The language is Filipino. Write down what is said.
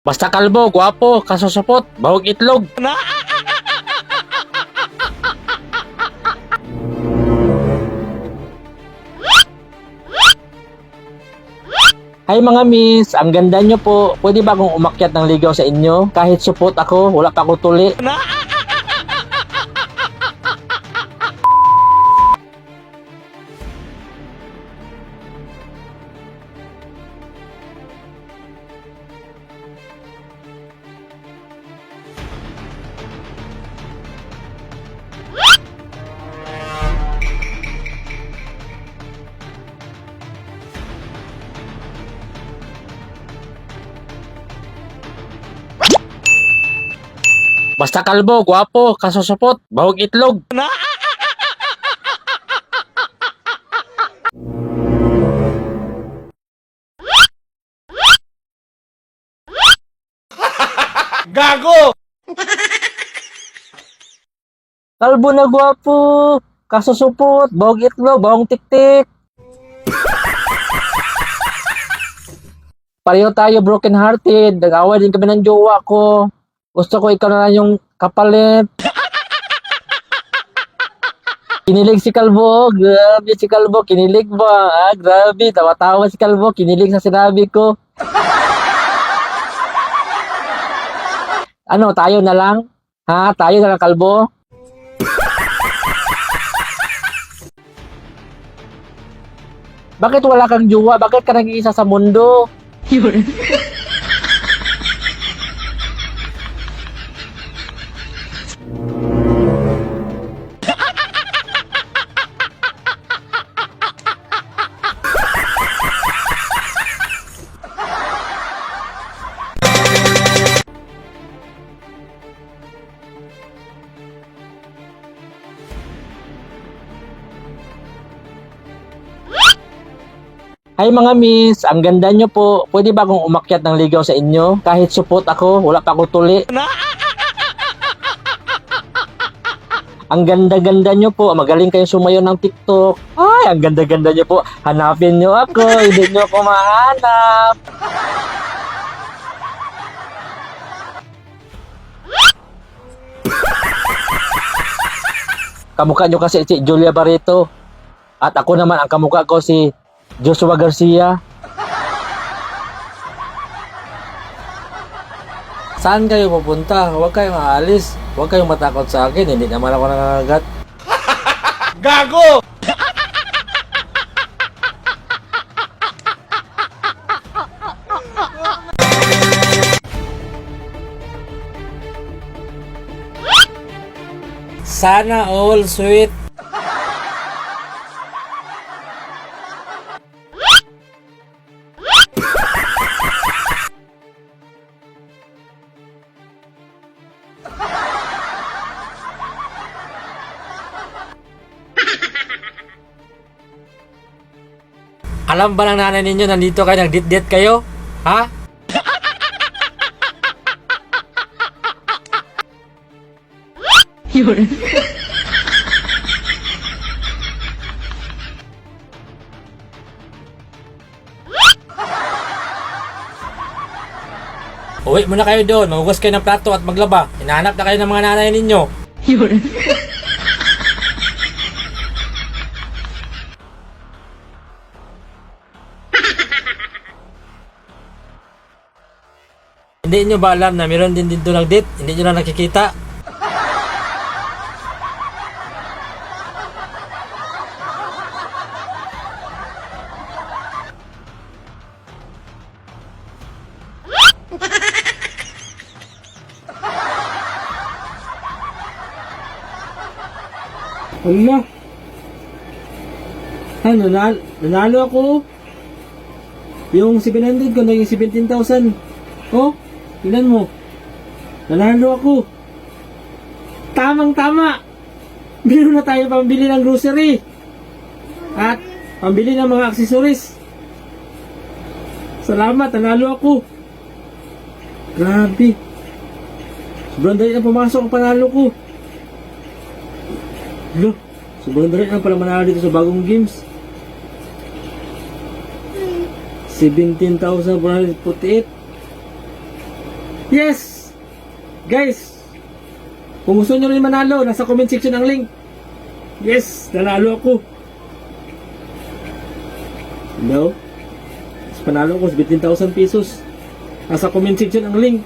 Basta kalbo, gwapo, kasusupot, bahog itlog. Hi mga miss, ang ganda nyo po. Pwede ba akong umakyat ng ligaw sa inyo? Kahit supot ako, wala pa ako tuli. Basta kalbo, gwapo, kasusupot, bahog itlog. Gago! Kalbo na gwapo, kasusupot, bahog itlog, bahong tiktik. Pareho tayo broken hearted, nag-away din kami ng jowa ko. Gusto ko ikaw na lang yung kapalit. Kinilig si Kalbo, grabe si Kalbo, kinilig ba? Ah, grabe, tawa-tawa si Kalbo, kinilig sa sinabi ko. Ano, tayo na lang? Ha, tayo na lang Kalbo? Bakit wala kang jowa? Bakit ka nag-iisa sa mundo? Hi mga miss, ang ganda nyo po. Pwede ba akong umakyat ng ligaw sa inyo? Kahit supot ako, wala pa ako tuli. Ang ganda-ganda nyo po. Magaling kayo sumayo ng TikTok. Ay, ang ganda-ganda nyo po. Hanapin nyo ako. Hindi nyo ako mahanap. Kamukha nyo kasi si Julia Barreto. At ako naman, ang kamukha ko si Joshua Garcia. Saan kayo pupunta? Huwag kayong aalis. Huwag kayong matakot sa akin. Hindi naman ako nangangagat. Gago! Sana all sweet. Alam ba ng nanay ninyo nandito kayo, nag-date-date kayo? Ha? Yun. Uwi muna kayo doon, mahugas kayo ng plato at maglaba. Hinahanap na kayo ng mga nanay ninyo. Yun. Hindi nyo ba alam na meron din dito nag-date? Hindi nyo lang nakikita? Ano? Ano, nanalo ako. Yung 700 ko, naging 17,000. Oh, tingnan mo. Nanalo ako. Tamang-tama. Meron na tayo pambili ng grocery. At pambili ng mga accessories. Salamat, nanalo ako. Grabe. Sobrang dali na pumasok ang panalo ko. Lo, sobrang dali na pala manalo dito sa bagong games. 17,448. Yes! Guys, kung gusto nyo rin manalo, nasa comment section ang link. Yes, nanalo ako. No? Mas panalo ko sa 15,000 pesos. Nasa comment section ang link.